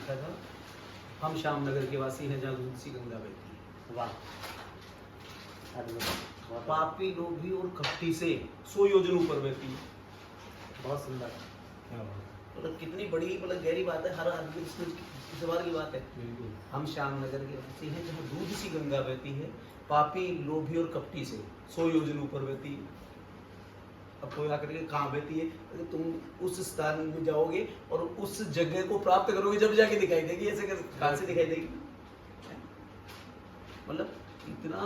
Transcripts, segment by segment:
लिखा था, हम श्याम नगर के वासी हैं जहाँ दूध सी गंगा बहती है। वाह, बहुत पापी लोभी और कपटी से 100 योजन ऊपर बहती है। बहुत सुंदर। मतलब कितनी बड़ी मतलब गहरी बात है, हर आदमी इस सवाल की बात है। हम श्याम नगर के वासी हैं जहाँ दूध सी गंगा बहती है, पापी लोभी और कपटी से 100 योजन ऊपर बहती है। अब कोई आकर के कहाँ बहती है, अगर तुम उस स्थान में जाओगे और उस जगह को प्राप्त करोगे जब जाके दिखाई देगी, ऐसे कहाँ से दिखाई देगी। मतलब इतना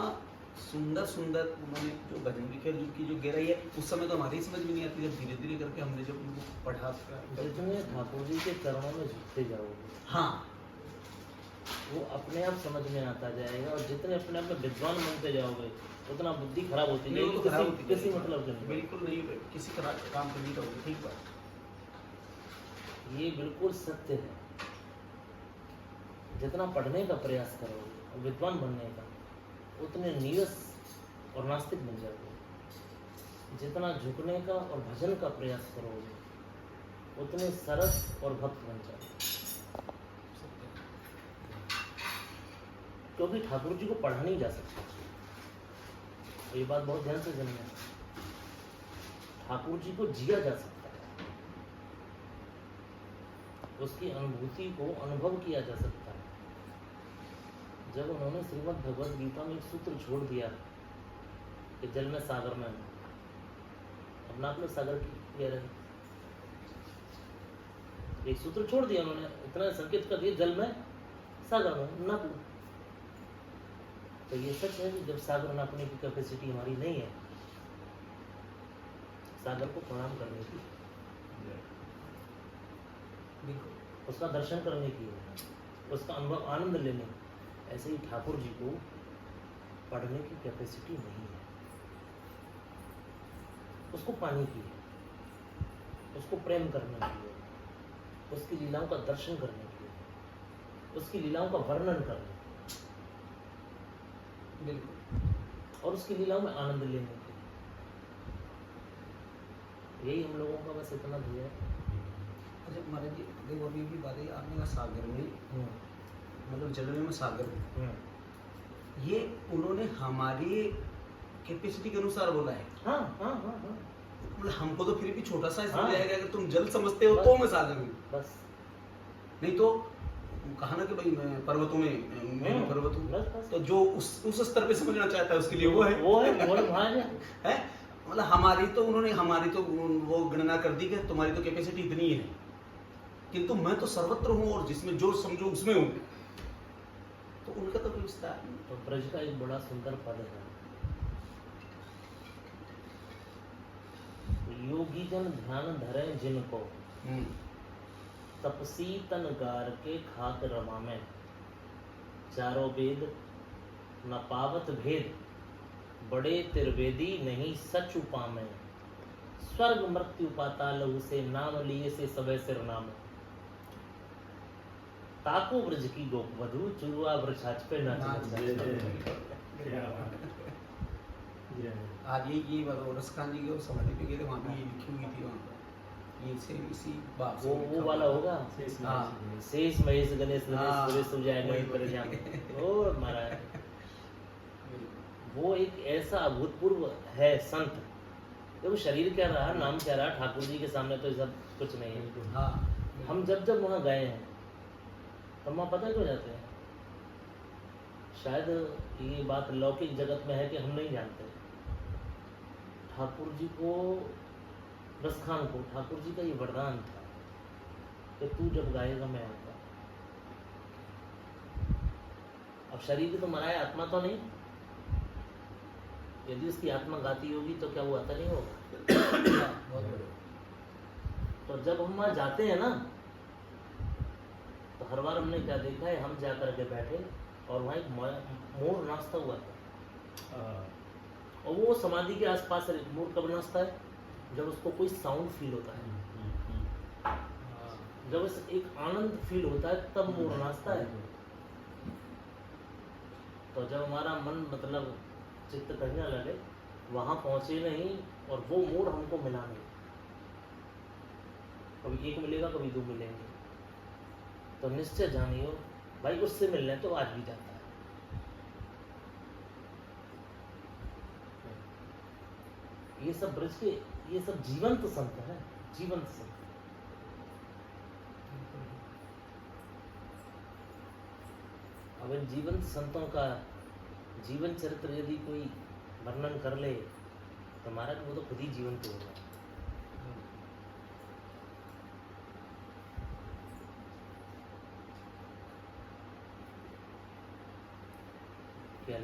सुंदर सुंदर उन्होंने जो भजन लिखे, की जो गहराई है उस समय तो हमारी समझ में नहीं आती, जब धीरे धीरे करके हमने जब उनको पढ़ा। जितने ठाकुर जी के चरणों में झुकते जाओगे, हाँ, वो अपने आप समझ में आता जाएगा, और जितने अपने आप में विद्वान बनते जाओगे उतना बुद्धि खराब होती जाएगी, किसी मतलब के नहीं। बिल्कुल नहीं, किसी तरह काम करनी रहोगे। ठीक बात, ये बिल्कुल सत्य है। जितना पढ़ने का प्रयास करोगे और विद्वान बनने का, उतने नीरस और नास्तिक बन जाओगे। जितना झुकने का और भजन का प्रयास करोगे, उतने सरस और भक्त बन जाओगे। क्योंकि ठाकुर जी को पढ़ा नहीं जा सकता, ये बात बहुत ध्यान से समझना। ठाकुर जी को जिया जा सकता है, उसकी अनुभूति को अनुभव किया जा सकता है। जब उन्होंने श्रीमद् भगवद गीता में एक सूत्र छोड़ दिया कि जल में सागर में, अपना आप में सागर किया रहे, एक सूत्र छोड़ दिया उन्होंने, इतना संकेत कर दिया जल में सागर में न तू। तो ये सच है कि जब सागर नापने की कैपेसिटी हमारी नहीं है, सागर को प्रणाम करने की, उसका दर्शन करने की, उसका अनुभव आनंद लेने की। ऐसे ही ठाकुर जी को पढ़ने की कैपेसिटी नहीं है, उसको पाने की है, उसको प्रेम करने की है, उसकी लीलाओं का दर्शन करने की है, उसकी लीलाओं का वर्णन करने, बिल्कुल, और उसकी लीलाओं में आनंद लेने के। यही हम लोगों का बस इतना भी है। अच्छा महाराज जी, देखो अभी भी बात है, आपने कहा सागर में, मतलब जल में सागर में, ये उन्होंने हमारी कैपेसिटी के अनुसार बोला है। हाँ हाँ हाँ हाँ, मतलब हमको तो फिर भी छोटा सा हाँ। जाएगा, अगर तुम जल समझते हो तो मैं सागर हूँ, बस नहीं तो कहा ना कि भाई मैं पर्वतों में, मैं पर्वत हूँ, बस। तो जो उस स्तर पे समझना चाहता है उसके लिए वो है है। मतलब हमारी तो उन्होंने हमारी तो वो गणना कर दी कि तुम्हारी तो कैपेसिटी इतनी है, किंतु मैं तो सर्वत्र हूँ और जिसमें जो समझो उसमें हूँ, तो उनका तो कोई विस्तार नहीं। तो ब्रज का एक बड़ा सुंदर पद है, योगी जन ध्यान धरे जिनको, तपसी तन गार के खाक रमा में, चारों वेद न पावत भेद, बड़े त्रिवेदी नहीं सच उपामे, स्वर्ग मृत्यु पाताल से नाम लिए से सबे सिर नाम, ताको ब्रज की गोप वधु चुरुआ वृक्षाच पे नाच। आज ये बात रसखान जी की समाधि पे गए थे, वहाँ पे ये लिखी हुई थी, वहाँ पर ये से इसी बात से वो वाला होगा, हाँ, शेष महेश गणेश हाँ, सुरेश सुजाय नहीं पर जान। ओ महाराज, वो एक ऐसा अभूतपूर्व है संत। देखो शरीर क्या रहा, नाम क्या रहा, ठाकुर जी के सामने तो सब कुछ नहीं है। हाँ, हम जब वहाँ गए हैं, हम वहाँ पता क्यों जाते हैं? शायद ये बात लौकिक जगत में है कि हम नहीं जानते। ठाकुर जी को, रसखान को ठाकुर जी का ये वरदान था कि तू जब गाएगा मैं आऊँगा। अब शरीर की तो मराया, आत्मा तो नहीं। यदि उसकी आत्मा गाती होगी तो क्या वो आता नहीं होगा? तो जब हम वहाँ जाते हैं ना, तो हर बार हमने क्या देखा है, हम जा करके बैठे और वहाँ एक मोर नाचता हुआ था, और वो समाधि के आसपास मोर कब नाचता है? जब उसको कोई साउंड फील होता है, जब उस एक आनंद फील होता है तब मोर नाचता है। तो जब हमारा मन मतलब चित्त करने लगे, वहाँ पहुँचे नहीं और वो मोर हमको मिला नहीं, कभी एक मिलेगा कभी दो मिलेंगे। तो तो निश्चय जानियो भाई उससे मिलने तो आज भी जाता है। ये सब ब्रज के, ये सब जीवंत संत है, जीवंत संत। अब इन जीवंत संतों का जीवन चरित्र यदि कोई वर्णन कर ले तो महाराज वो तो खुद ही जीवंत होगा। क्या